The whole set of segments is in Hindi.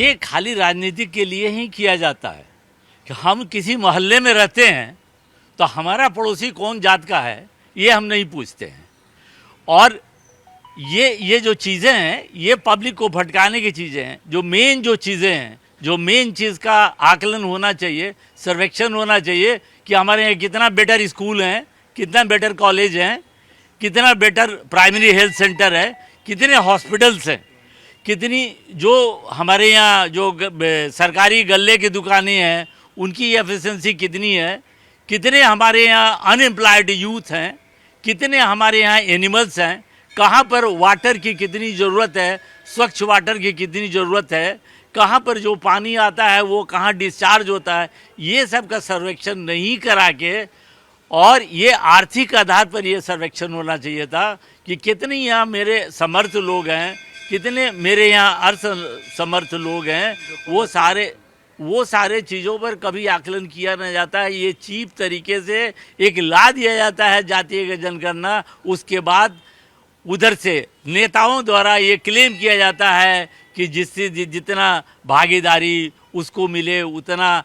ये खाली राजनीति के लिए ही किया जाता है कि हम किसी मोहल्ले में रहते हैं तो हमारा पड़ोसी कौन जात का है ये हम नहीं पूछते हैं। और ये जो चीज़ें हैं ये पब्लिक को भटकाने की चीज़ें हैं। जो मेन चीज़ें हैं, जो मेन चीज़ का आकलन होना चाहिए, सर्वेक्षण होना चाहिए कि हमारे यहाँ कितना बेटर स्कूल हैं, कितना बेटर कॉलेज हैं, कितना बेटर प्राइमरी हेल्थ सेंटर है, कितने हॉस्पिटल्स हैं, कितनी जो हमारे यहाँ जो सरकारी गल्ले की दुकानें हैं उनकी एफिशिएंसी कितनी है, कितने हमारे यहाँ अनएम्प्लॉयड यूथ हैं, कितने हमारे यहाँ एनिमल्स हैं, कहाँ पर वाटर की कितनी ज़रूरत है, स्वच्छ वाटर की कितनी ज़रूरत है, कहाँ पर जो पानी आता है वो कहाँ डिस्चार्ज होता है, ये सब का सर्वेक्षण नहीं करा के और ये आर्थिक आधार पर ये सर्वेक्षण होना चाहिए था कि कितने यहाँ मेरे समर्थ लोग हैं, कितने मेरे यहाँ असमर्थ लोग हैं, वो सारे चीज़ों पर कभी आकलन किया नहीं जाता है। ये चीप तरीके से एक ला दिया जाता है जातीय जनगणना, उसके बाद उधर से नेताओं द्वारा ये क्लेम किया जाता है कि जिससे जितना भागीदारी उसको मिले उतना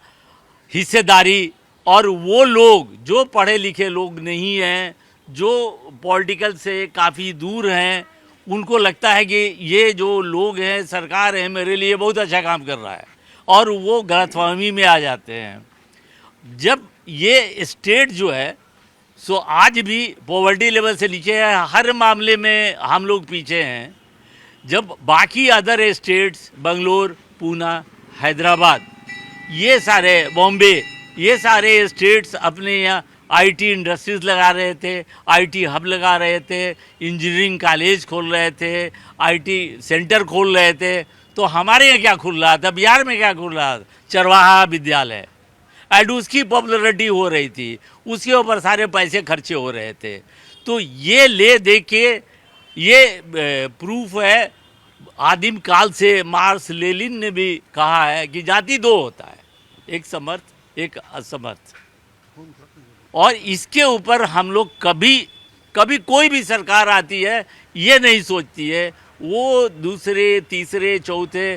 हिस्सेदारी, और वो लोग जो पढ़े लिखे लोग नहीं हैं, जो पॉलिटिकल से काफ़ी दूर हैं, उनको लगता है कि ये जो लोग हैं, सरकार है, मेरे लिए बहुत अच्छा काम कर रहा है, और वो गलतफहमी में आ जाते हैं। जब ये स्टेट जो है सो आज भी पॉवर्टी लेवल से नीचे है, हर मामले में हम लोग पीछे हैं। जब बाकी अदर स्टेट्स बंगलोर, पूना, हैदराबाद, ये सारे बॉम्बे, ये सारे स्टेट्स अपने यहाँ आईटी इंडस्ट्रीज लगा रहे थे, आईटी हब लगा रहे थे, इंजीनियरिंग कॉलेज खोल रहे थे, आईटी सेंटर खोल रहे थे, तो हमारे यहाँ क्या खुल रहा था, बिहार में क्या खुल रहा था, चरवाहा विद्यालय, एंड उसकी पॉपुलरिटी हो रही थी, उसके ऊपर सारे पैसे खर्चे हो रहे थे। तो ये ले दे के ये प्रूफ है, आदिम काल से मार्क्स लेनिन ने भी कहा है कि जाति दो होता है, एक समर्थ एक असमर्थ, और इसके ऊपर हम लोग कभी कोई भी सरकार आती है ये नहीं सोचती है वो दूसरे तीसरे चौथे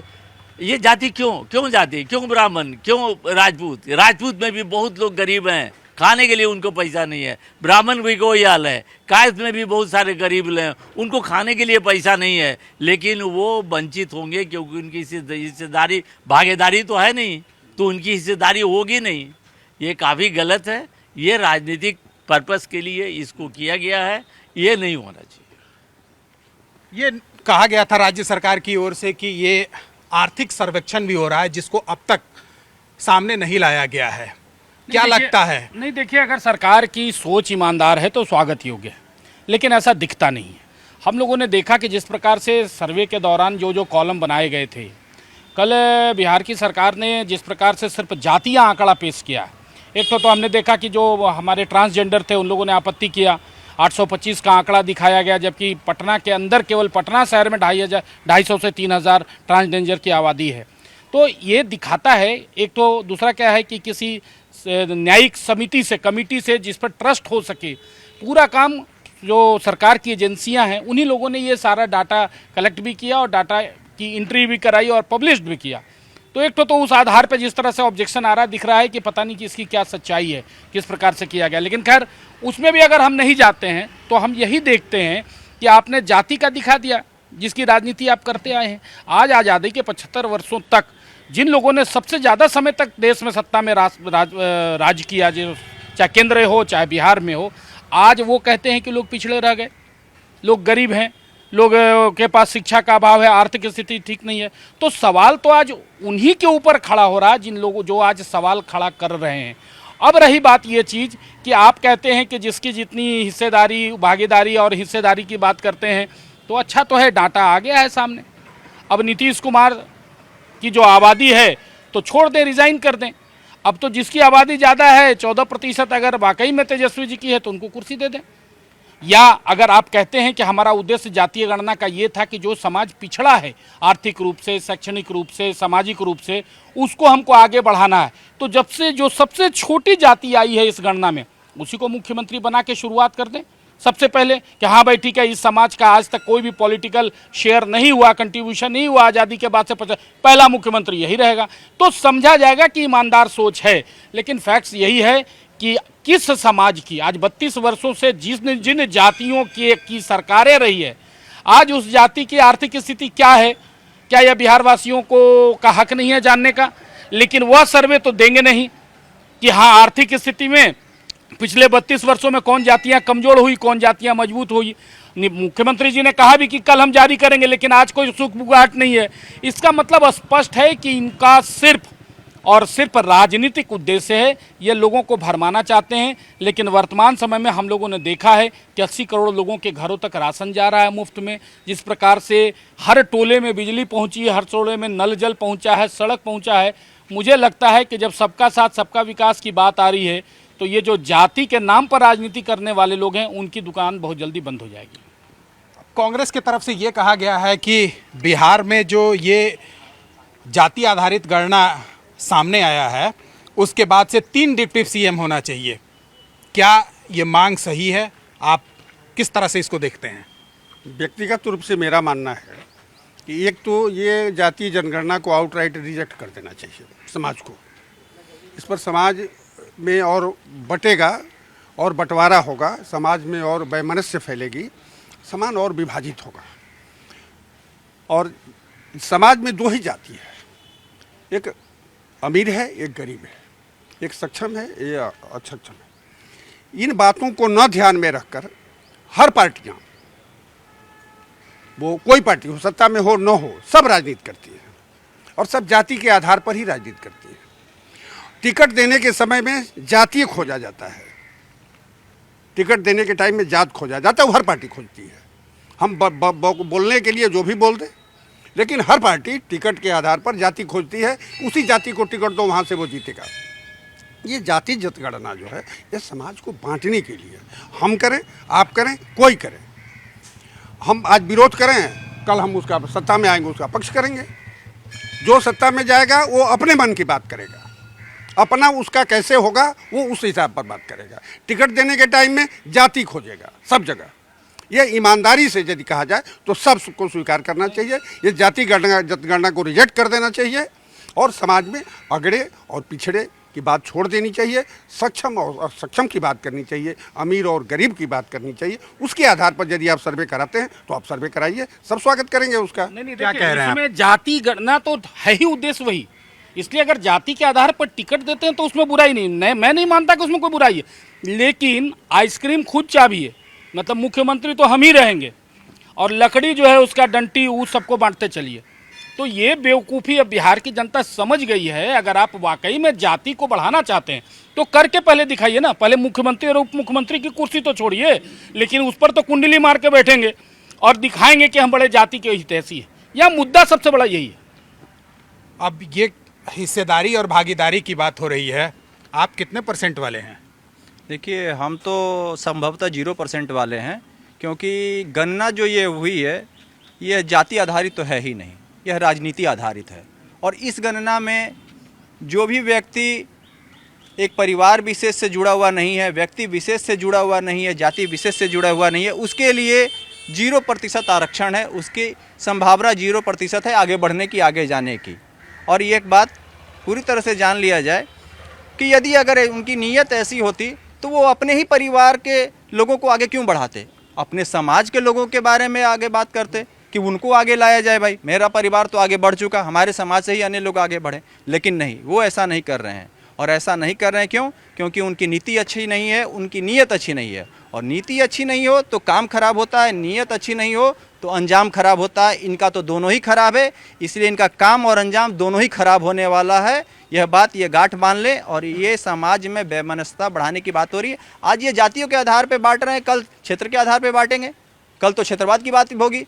ये जाति क्यों जाति, क्यों ब्राह्मण, क्यों राजपूत में भी बहुत लोग गरीब हैं, खाने के लिए उनको पैसा नहीं है, ब्राह्मण भी कोई हाल है, कायस्थ में भी बहुत सारे गरीब हैं, उनको खाने के लिए पैसा नहीं है, लेकिन वो वंचित होंगे क्योंकि उनकी हिस्सेदारी भागीदारी तो है नहीं, तो उनकी हिस्सेदारी होगी नहीं। ये काफ़ी गलत है, ये राजनीतिक पर्पस के लिए इसको किया गया है, ये नहीं होना चाहिए। ये कहा गया था राज्य सरकार की ओर से कि ये आर्थिक सर्वेक्षण भी हो रहा है जिसको अब तक सामने नहीं लाया गया है, क्या लगता है? नहीं, देखिए, अगर सरकार की सोच ईमानदार है तो स्वागत योग्य है, लेकिन ऐसा दिखता नहीं है। हम लोगों ने देखा कि जिस प्रकार से सर्वे के दौरान जो कॉलम बनाए गए थे, कल बिहार की सरकार ने जिस प्रकार से सिर्फ जातीय आंकड़ा पेश किया, एक तो हमने देखा कि जो हमारे ट्रांसजेंडर थे उन लोगों ने आपत्ति किया, 825 का आंकड़ा दिखाया गया, जबकि पटना के अंदर केवल पटना शहर में 250 से 3000 ट्रांसजेंडर की आबादी है। तो ये दिखाता है, एक तो दूसरा क्या है कि किसी न्यायिक समिति से, कमेटी से जिस पर ट्रस्ट हो सके, पूरा काम जो सरकार की एजेंसियां हैं उन्हीं लोगों ने ये सारा डाटा कलेक्ट भी किया और डाटा की एंट्री भी कराई और पब्लिश्ड भी किया। तो एक तो उस आधार पर जिस तरह से ऑब्जेक्शन आ रहा दिख रहा है कि पता नहीं कि इसकी क्या सच्चाई है, किस प्रकार से किया गया। लेकिन खैर उसमें भी अगर हम नहीं जाते हैं तो हम यही देखते हैं कि आपने जाति का दिखा दिया जिसकी राजनीति आप करते आए हैं। आज आज़ादी के 75 वर्षों तक जिन लोगों ने सबसे ज़्यादा समय तक देश में सत्ता में राज किया, जो चाहे केंद्र हो चाहे बिहार में हो, आज वो कहते हैं कि लोग पिछड़े रह गए, लोग गरीब हैं, लोग के पास शिक्षा का अभाव है, आर्थिक स्थिति ठीक नहीं है। तो सवाल तो आज उन्हीं के ऊपर खड़ा हो रहा है जिन लोगों जो आज सवाल खड़ा कर रहे हैं। अब रही बात ये चीज़ कि आप कहते हैं कि जिसकी जितनी हिस्सेदारी, भागीदारी और हिस्सेदारी की बात करते हैं, तो अच्छा तो है, डाटा आ गया है सामने। अब नीतीश कुमार की जो आबादी है तो छोड़ दें, रिज़ाइन कर दें। अब तो जिसकी आबादी ज़्यादा है 14% अगर वाकई में तेजस्वी जी की है तो उनको कुर्सी दे दें। या अगर आप कहते हैं कि हमारा उद्देश्य जातीय गणना का ये था कि जो समाज पिछड़ा है आर्थिक रूप से, शैक्षणिक रूप से, सामाजिक रूप से, उसको हमको आगे बढ़ाना है, तो जब से जो सबसे छोटी जाति आई है इस गणना में उसी को मुख्यमंत्री बना के शुरुआत कर दें। सबसे पहले कि हाँ भाई ठीक है, इस समाज का आज तक कोई भी पॉलिटिकल शेयर नहीं हुआ, कंट्रीब्यूशन नहीं हुआ आज़ादी के बाद से पहला मुख्यमंत्री यही रहेगा, तो समझा जाएगा कि ईमानदार सोच है। लेकिन फैक्ट्स यही है कि किस समाज की आज 32 वर्षों से जिन जातियों की सरकारें रही है, आज उस जाति की आर्थिक स्थिति क्या है, क्या यह बिहार वासियों को का हक नहीं है जानने का? लेकिन वह सर्वे तो देंगे नहीं कि हाँ आर्थिक स्थिति में पिछले 32 वर्षों में कौन जातियां कमजोर हुई, कौन जातियां मजबूत हुई। मुख्यमंत्री जी ने कहा भी कि कल हम जारी करेंगे, लेकिन आज कोई सुखबुगाहट नहीं है। इसका मतलब स्पष्ट है कि इनका सिर्फ और सिर्फ राजनीतिक उद्देश्य है, ये लोगों को भरमाना चाहते हैं। लेकिन वर्तमान समय में हम लोगों ने देखा है कि 80 करोड़ लोगों के घरों तक राशन जा रहा है मुफ्त में, जिस प्रकार से हर टोले में बिजली पहुंची है, हर टोले में नल जल पहुंचा है, सड़क पहुंचा है। मुझे लगता है कि जब सबका साथ सबका विकास की बात आ रही है, तो ये जो जाति के नाम पर राजनीति करने वाले लोग हैं, उनकी दुकान बहुत जल्दी बंद हो जाएगी। कांग्रेस की तरफ से ये कहा गया है कि बिहार में जो ये जाति आधारित गणना सामने आया है, उसके बाद से 3 डिप्टी सीएम होना चाहिए। क्या ये मांग सही है? आप किस तरह से इसको देखते हैं? व्यक्तिगत रूप से मेरा मानना है कि एक तो ये जातीय जनगणना को आउटराइट रिजेक्ट कर देना चाहिए समाज को। इस पर समाज में और बटेगा और बंटवारा होगा, समाज में और वैमनस्य फैलेगी, समान और विभाजित होगा। और समाज में 2 ही जाति है, एक अमीर है, एक गरीब है, एक सक्षम है, एक अक्षम है। इन बातों को न ध्यान में रखकर हर पार्टियां, वो कोई पार्टी हो, सत्ता में हो न हो, सब राजनीति करती है और सब जाति के आधार पर ही राजनीति करती है। टिकट देने के समय में जातीय खोजा जाता है, टिकट देने के टाइम में जात खोजा जाता है, वो हर पार्टी खोजती है। हम बोलने के लिए जो भी बोल दें, लेकिन हर पार्टी टिकट के आधार पर जाति खोजती है, उसी जाति को टिकट दो, वहाँ से वो जीतेगा। ये जाति जनगणना जो है, ये समाज को बांटने के लिए, हम करें, आप करें, कोई करे। हम आज विरोध करें, कल हम उसका सत्ता में आएंगे उसका पक्ष करेंगे। जो सत्ता में जाएगा वो अपने मन की बात करेगा, अपना उसका कैसे होगा वो उस हिसाब पर बात करेगा। टिकट देने के टाइम में जाति खोजेगा सब जगह। ये ईमानदारी से यदि कहा जाए तो सबको स्वीकार करना चाहिए। ये जाति जनगणना को रिजेक्ट कर देना चाहिए और समाज में अगड़े और पिछड़े की बात छोड़ देनी चाहिए। सक्षम और सक्षम की बात करनी चाहिए, अमीर और गरीब की बात करनी चाहिए। उसके आधार पर यदि आप सर्वे कराते हैं तो आप सर्वे कराइए, सब स्वागत करेंगे उसका। नहीं, क्या कह रहे हैं इसमें जाति गणना तो है ही उद्देश्य वही, इसलिए अगर जाति के आधार पर टिकट देते हैं तो उसमें बुराई नहीं, मैं नहीं मानता कि उसमें कोई बुराई है। लेकिन आइसक्रीम खुद चाबी है, मतलब मुख्यमंत्री तो हम ही रहेंगे और लकड़ी जो है उसका डंटी वो सबको बांटते चलिए। तो ये बेवकूफ़ी अब बिहार की जनता समझ गई है। अगर आप वाकई में जाति को बढ़ाना चाहते हैं तो करके पहले दिखाइए ना। पहले मुख्यमंत्री और उप मुख्यमंत्री की कुर्सी तो छोड़िए, लेकिन उस पर तो कुंडली मार के बैठेंगे और दिखाएंगे कि हम बड़े जाति के हितैषी हैं। यह मुद्दा सबसे बड़ा यही है। अब ये हिस्सेदारी और भागीदारी की बात हो रही है, आप कितने % वाले हैं? देखिए, हम तो संभवतः 0% वाले हैं, क्योंकि गणना जो ये हुई है यह जाति आधारित तो है ही नहीं, यह राजनीति आधारित है। और इस गणना में जो भी व्यक्ति एक परिवार विशेष से जुड़ा हुआ नहीं है, व्यक्ति विशेष से जुड़ा हुआ नहीं है, जाति विशेष से जुड़ा हुआ नहीं है, उसके लिए 0% आरक्षण है, उसकी संभावना 0% है आगे बढ़ने की, आगे जाने की। और ये एक बात पूरी तरह से जान लिया जाए कि यदि अगर उनकी नीयत ऐसी होती तो वो अपने ही परिवार के लोगों को आगे क्यों बढ़ाते, अपने समाज के लोगों के बारे में आगे बात करते कि उनको आगे लाया जाए। भाई मेरा परिवार तो आगे बढ़ चुका, हमारे समाज से ही अन्य लोग आगे बढ़े। लेकिन नहीं, वो ऐसा नहीं कर रहे हैं। और ऐसा नहीं कर रहे हैं क्यों? क्योंकि उनकी नीति अच्छी नहीं है, उनकी नीयत अच्छी नहीं है। और नीति अच्छी नहीं हो तो काम खराब होता है, नीयत अच्छी नहीं हो तो अंजाम खराब होता है। इनका तो दोनों ही खराब है, इसलिए इनका काम और अंजाम दोनों ही खराब होने वाला है। यह बात, ये गांठ बांध लें। और ये समाज में बेमनस्ता बढ़ाने की बात हो रही है। आज ये जातियों के आधार पर बांट रहे हैं, कल क्षेत्र के आधार पर बांटेंगे, कल तो क्षेत्रवाद की बात होगी।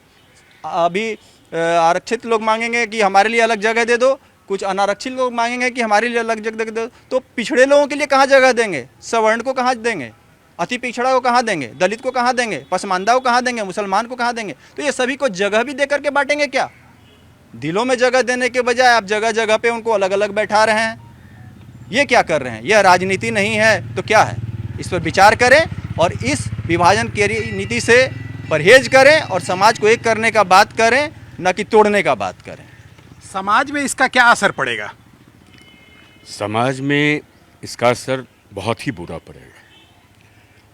अभी आरक्षित लोग मांगेंगे कि हमारे लिए अलग जगह दे दो, कुछ अनारक्षित लोग मांगेंगे कि हमारे लिए अलग जगह दे दो। तो पिछड़े लोगों के लिए कहाँ जगह देंगे? सवर्ण को कहाँ देंगे? अति पिछड़ा को कहाँ देंगे? दलित को कहाँ देंगे? पसमानदा को कहाँ देंगे? मुसलमान को कहाँ देंगे? तो ये सभी को जगह भी दे करके बांटेंगे क्या? दिलों में जगह देने के बजाय आप जगह जगह पे उनको अलग अलग बैठा रहे हैं। ये क्या कर रहे हैं? यह राजनीति नहीं है तो क्या है? इस पर विचार करें और इस विभाजन की नीति से परहेज करें और समाज को एक करने का बात करें, न कि तोड़ने का बात करें। समाज में इसका क्या असर पड़ेगा? समाज में इसका असर बहुत ही बुरा पड़ेगा।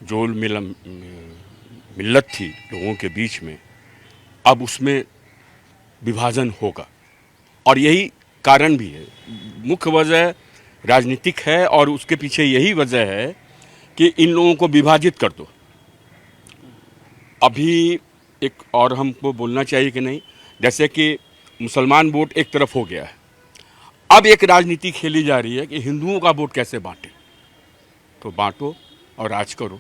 जो मिल्लत थी लोगों के बीच में, अब उसमें विभाजन होगा, और यही कारण भी है। मुख्य वजह राजनीतिक है, और उसके पीछे यही वजह है कि इन लोगों को विभाजित कर दो। अभी एक और हमको बोलना चाहिए कि नहीं, जैसे कि मुसलमान वोट एक तरफ हो गया है, अब एक राजनीति खेली जा रही है कि हिंदुओं का वोट कैसे बांटें। तो बांटो और राज करो,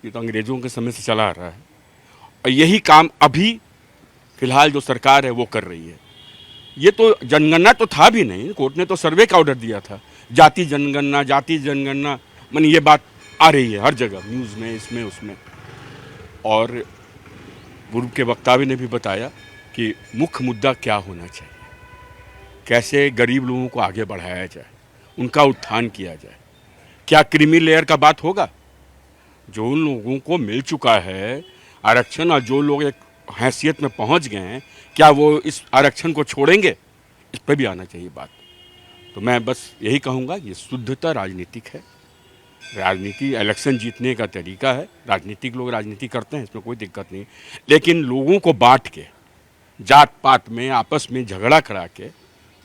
ये तो अंग्रेज़ों के समय से चला आ रहा है, और यही काम अभी फिलहाल जो सरकार है वो कर रही है। ये तो जनगणना तो था भी नहीं, कोर्ट ने तो सर्वे का ऑर्डर दिया था। जाति जनगणना माने ये बात आ रही है हर जगह, न्यूज़ में, इसमें उसमें। और पूर्व के वक्तावे ने भी बताया कि मुख्य मुद्दा क्या होना चाहिए, कैसे गरीब लोगों को आगे बढ़ाया जाए, उनका उत्थान किया जाए। क्या क्रीमी लेयर का बात होगा? जो उन लोगों को मिल चुका है आरक्षण, और जो लोग एक हैसियत में पहुंच गए हैं, क्या वो इस आरक्षण को छोड़ेंगे? इस पर भी आना चाहिए बात। तो मैं बस यही कहूँगा, ये शुद्धता राजनीतिक है। राजनीति इलेक्शन जीतने का तरीका है, राजनीतिक लोग राजनीति करते हैं, इसमें कोई दिक्कत नहीं। लेकिन लोगों को बांट के, जात पात में आपस में झगड़ा करा के,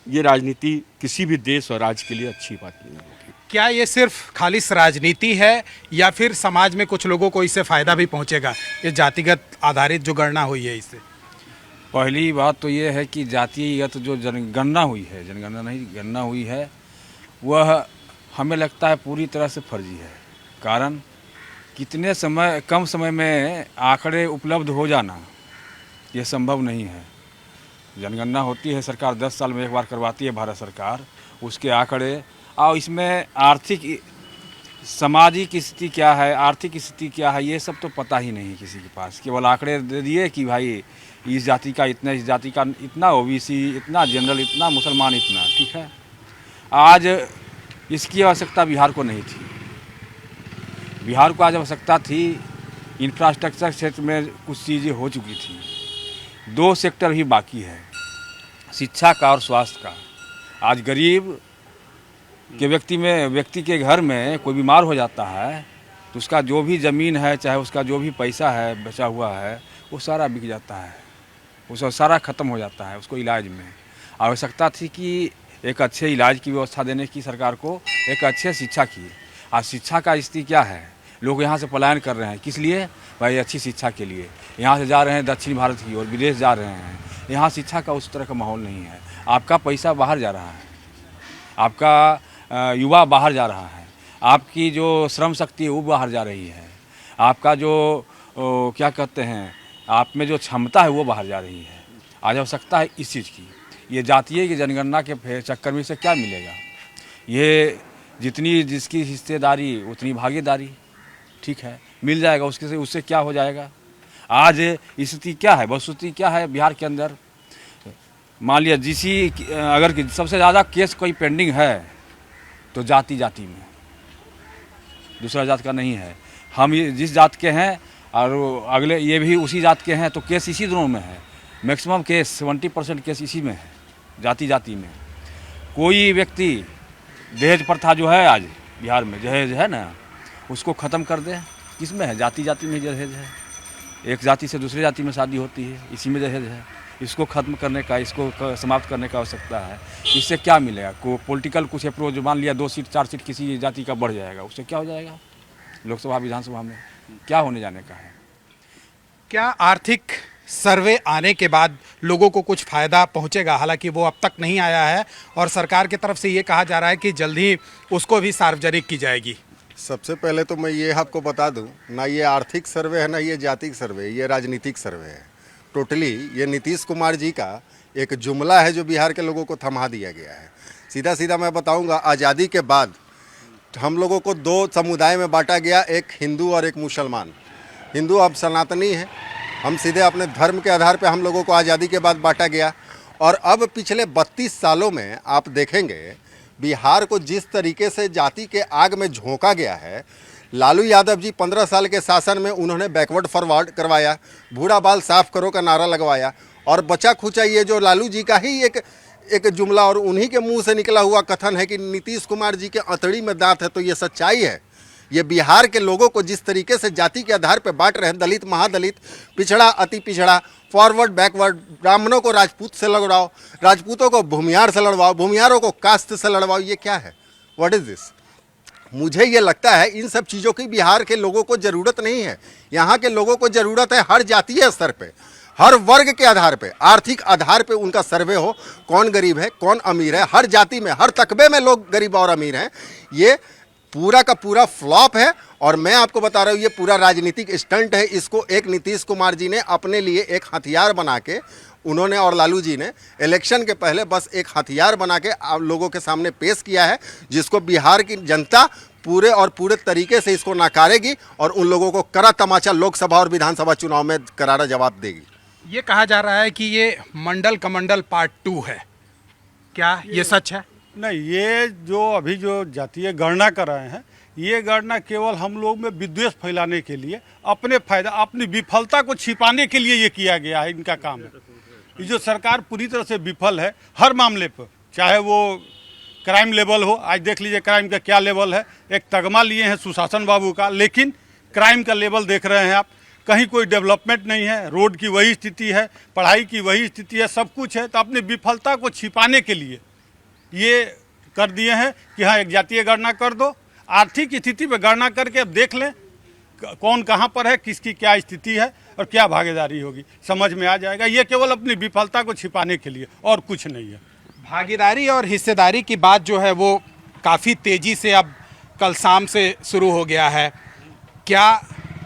ये राजनीति किसी भी देश और राज्य के लिए अच्छी बात नहीं होगी। क्या ये सिर्फ खालिश राजनीति है, या फिर समाज में कुछ लोगों को इससे फायदा भी पहुंचेगा, ये जातिगत आधारित जो गणना हुई है इससे? पहली बात तो ये है कि जातिगत जो जनगणना हुई है, जनगणना नहीं गणना हुई है, वह हमें लगता है पूरी तरह से फर्जी है। कारण कम समय में आंकड़े उपलब्ध हो जाना ये संभव नहीं है। जनगणना होती है, सरकार 10 साल में एक बार करवाती है भारत सरकार, उसके आंकड़े, और इसमें आर्थिक सामाजिक स्थिति क्या है, आर्थिक स्थिति क्या है, ये सब तो पता ही नहीं किसी के पास। केवल आंकड़े दे दिए कि भाई इस जाति का इतना, इस जाति का इतना, ओबीसी इतना, जनरल इतना, मुसलमान इतना। ठीक है, आज इसकी आवश्यकता बिहार को नहीं थी। बिहार को आज आवश्यकता थी, इंफ्रास्ट्रक्चर क्षेत्र में कुछ चीज़ें हो चुकी थी, 2 सेक्टर ही बाकी है, शिक्षा का और स्वास्थ्य का। आज गरीब के व्यक्ति के घर में कोई बीमार हो जाता है तो उसका जो भी ज़मीन है, चाहे उसका जो भी पैसा है बचा हुआ है, वो सारा बिक जाता है, उसका सारा ख़त्म हो जाता है। उसको इलाज में आवश्यकता थी कि एक अच्छे इलाज की व्यवस्था देने की सरकार को, एक अच्छे शिक्षा की। आज शिक्षा का स्थिति क्या है? लोग यहाँ से पलायन कर रहे हैं, किस लिए? भाई अच्छी शिक्षा के लिए। यहाँ से जा रहे हैं दक्षिण भारत की ओर, विदेश जा रहे हैं। यहाँ शिक्षा का उस तरह का माहौल नहीं है। आपका पैसा बाहर जा रहा है, आपका युवा बाहर जा रहा है, आपकी जो श्रम शक्ति है वो बाहर जा रही है, आपका जो क्या कहते हैं, आप में जो क्षमता है वो बाहर जा रही है। आज आवश्यकता है इस चीज़ की। ये जातीय की जनगणना के चक्कर में से क्या मिलेगा? ये जितनी जिसकी हिस्सेदारी उतनी भागीदारी, ठीक है, मिल जाएगा उससे क्या हो जाएगा? आज स्थिति क्या है, वस्तुस्थिति क्या है बिहार के अंदर? मान लिया अगर सबसे ज़्यादा केस कोई पेंडिंग है तो जाति में, दूसरा जात का नहीं है। हम जिस जात के हैं और अगले ये भी उसी जात के हैं, तो केस इसी दोनों में है। मैक्सिमम केस 70% केस इसी में है, जाति में। कोई व्यक्ति दहेज प्रथा जो है आज बिहार में, दहेज है ना, उसको ख़त्म कर दे। किस में है? जाति में दहेज है। एक जाति से दूसरे जाति में शादी होती है, इसी में दहेज है। इसको ख़त्म करने का, इसको समाप्त करने का आवश्यकता है। इससे क्या मिलेगा? को पॉलिटिकल कुछ अप्रोच, मान लिया 2 सीट 4 सीट किसी जाति का बढ़ जाएगा, उससे क्या हो जाएगा? लोकसभा विधानसभा में क्या होने जाने का है? क्या आर्थिक सर्वे आने के बाद लोगों को कुछ फ़ायदा पहुंचेगा? हालांकि वो अब तक नहीं आया है, और सरकार की तरफ से ये कहा जा रहा है कि जल्द ही उसको भी सार्वजनिक की जाएगी। सबसे पहले तो मैं ये आपको बता दूं, ना ये आर्थिक सर्वे है, ना ये जातिक सर्वे, ये राजनीतिक सर्वे है। टोटली ये नीतीश कुमार जी का एक जुमला है जो बिहार के लोगों को थमा दिया गया है। सीधा मैं बताऊंगा, आज़ादी के बाद हम लोगों को 2 समुदाय में बांटा गया, एक हिंदू और एक मुसलमान। हिंदू अब सनातनी है, हम सीधे अपने धर्म के आधार पर हम लोगों को आज़ादी के बाद बांटा गया। और अब पिछले 32 सालों में आप देखेंगे बिहार को जिस तरीके से जाति के आग में झोंका गया है, लालू यादव जी 15 साल के शासन में उन्होंने बैकवर्ड फॉरवर्ड करवाया, बूढ़ा बाल साफ करो का नारा लगवाया, और बचा खुचा ये जो लालू जी का ही एक जुमला और उन्हीं के मुंह से निकला हुआ कथन है कि नीतीश कुमार जी के अंतड़ी में दांत है, तो ये सच्चाई है। ये बिहार के लोगों को जिस तरीके से जाति के आधार पर बांट रहे हैं, दलित महादलित, पिछड़ा अति पिछड़ा, फॉरवर्ड बैकवर्ड, ब्राह्मणों को राजपूत से लड़वाओ, राजपूतों को भूमियार से लड़वाओ, भूमियारों को कास्ट से लड़वाओ, ये क्या है? What is this? मुझे ये लगता है इन सब चीज़ों की बिहार के लोगों को ज़रूरत नहीं है। यहाँ के लोगों को ज़रूरत है हर जातीय स्तर पे, हर वर्ग के आधार पे, आर्थिक आधार पे उनका सर्वे हो, कौन गरीब है कौन अमीर है, हर जाति में हर तकबे में लोग गरीब और अमीर हैं। ये पूरा का पूरा फ्लॉप है और मैं आपको बता रहा हूँ ये पूरा राजनीतिक स्टंट है। इसको एक नीतीश कुमार जी ने अपने लिए एक हथियार बना के उन्होंने और लालू जी ने इलेक्शन के पहले बस एक हथियार बना के आप लोगों के सामने पेश किया है, जिसको बिहार की जनता पूरे तरीके से इसको नकारेगी और उन लोगों को कड़ा तमाचा लोकसभा और विधानसभा चुनाव में करारा जवाब देगी। ये कहा जा रहा है कि ये मंडल कमंडल पार्ट 2 है, क्या ये सच है? नहीं, ये जो अभी जो जातीय गणना कर रहे हैं, ये गणना केवल हम लोग में विद्वेष फैलाने के लिए, अपने फायदा, अपनी विफलता को छिपाने के लिए ये किया गया है, इनका काम है। ये जो सरकार पूरी तरह से विफल है हर मामले पर, चाहे वो क्राइम लेवल हो, आज देख लीजिए क्राइम का क्या लेवल है। एक तगमा लिए हैं सुशासन बाबू का, लेकिन क्राइम का लेवल देख रहे हैं आप, कहीं कोई डेवलपमेंट नहीं है, रोड की वही स्थिति है, पढ़ाई की वही स्थिति है, सब कुछ है। तो अपनी विफलता को छिपाने के लिए ये कर दिए हैं कि हाँ एक जातीय गणना कर दो, आर्थिक स्थिति पे गणना करके अब देख लें कौन कहाँ पर है, किसकी क्या स्थिति है और क्या भागीदारी होगी, समझ में आ जाएगा। ये केवल अपनी विफलता को छिपाने के लिए और कुछ नहीं है। भागीदारी और हिस्सेदारी की बात जो है वो काफ़ी तेज़ी से अब कल शाम से शुरू हो गया है। क्या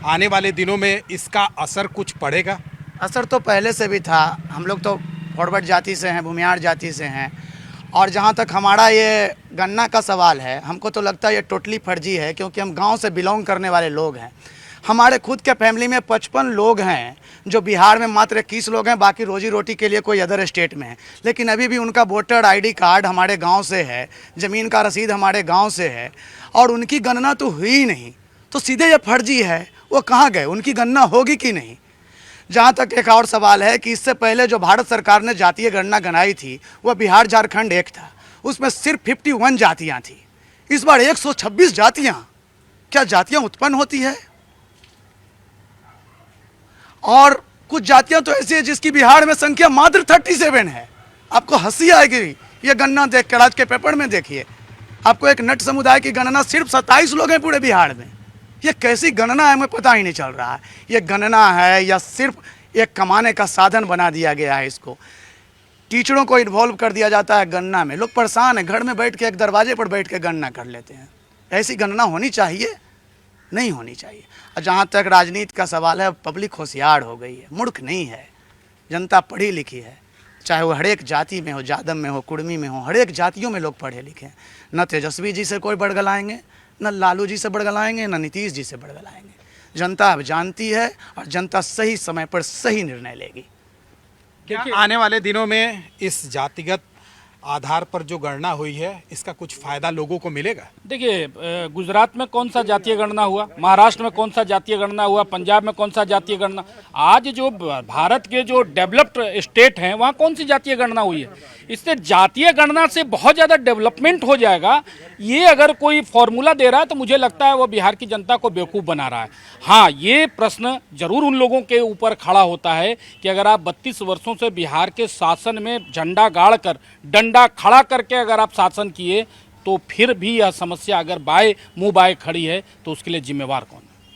आने वाले दिनों में इसका असर कुछ पड़ेगा? असर तो पहले से भी था। हम लोग तो फॉरवर्ड जाति से हैं, भूमियार जाति से हैं, और जहाँ तक हमारा ये गन्ना का सवाल है, हमको तो लगता है ये टोटली फर्जी है, क्योंकि हम गांव से बिलोंग करने वाले लोग हैं। हमारे खुद के फैमिली में 55 लोग हैं जो बिहार में मात्र 21 लोग हैं, बाकी रोजी रोटी के लिए कोई अदर स्टेट में है, लेकिन अभी भी उनका वोटर आईडी कार्ड हमारे गांव से है, ज़मीन का रसीद हमारे गांव से है, और उनकी गणना तो हुई ही नहीं। तो सीधे ये फर्जी है, वो कहाँ गए, उनकी गणना होगी कि नहीं। जहाँ तक एक और सवाल है कि इससे पहले जो भारत सरकार ने जातीय गणना गणाई थी वह बिहार झारखंड एक था, उसमें सिर्फ 51 जातियाँ थी। इस बार 126 जातियाँ। क्या जातियाँ उत्पन्न होती है? और कुछ जातियां तो ऐसी है जिसकी बिहार में संख्या मात्र 37 है। आपको हंसी आएगी ये गणना देखकर। आज के पेपर में देखिए, आपको एक नट समुदाय की गणना सिर्फ 27 लोग हैं पूरे बिहार में। ये कैसी गणना है हमें पता ही नहीं चल रहा है। ये गणना है या सिर्फ एक कमाने का साधन बना दिया गया है। इसको टीचरों को इन्वॉल्व कर दिया जाता है गणना में। लोग परेशान हैं, घर में बैठ के एक दरवाजे पर बैठ के गणना कर लेते हैं। ऐसी गणना होनी चाहिए? नहीं होनी चाहिए। और जहाँ तक राजनीति का सवाल है, पब्लिक होशियार हो गई है, मूर्ख नहीं है। जनता पढ़ी लिखी है, चाहे वो हर एक जाति में हो, जादव में हो, कुर्मी में हो, हर एक जातियों में लोग पढ़े लिखे हैं। न तेजस्वी जी से कोई बड़गलाएंगे, न लालू जी से बड़गलाएंगे, न नीतीश जी से बड़गलाएंगे। जनता अब जानती है और जनता सही समय पर सही निर्णय लेगी। क्या आने वाले दिनों में इस जातिगत आधार पर जो गणना हुई है इसका कुछ फायदा लोगों को मिलेगा? देखिए, गुजरात में कौन सा जातीय गणना हुआ, महाराष्ट्र में कौन सा जातीय गणना हुआ, पंजाब में कौन सा जातीय गणना, आज जो भारत के जो डेवलप्ड स्टेट हैं वहाँ कौन सी जातीय गणना हुई है। इससे जातीय गणना से बहुत ज़्यादा डेवलपमेंट हो जाएगा। ये अगर कोई फॉर्मूला दे रहा है तो मुझे लगता है वो बिहार की जनता को बेवकूफ़ बना रहा है। हाँ, ये प्रश्न जरूर उन लोगों के ऊपर खड़ा होता है कि अगर आप 32 वर्षों से बिहार के शासन में झंडा गाड़ कर, डंडा खड़ा करके अगर आप शासन किए, तो फिर भी यह समस्या अगर मुंह बाय खड़ी है तो उसके लिए जिम्मेवार कौन?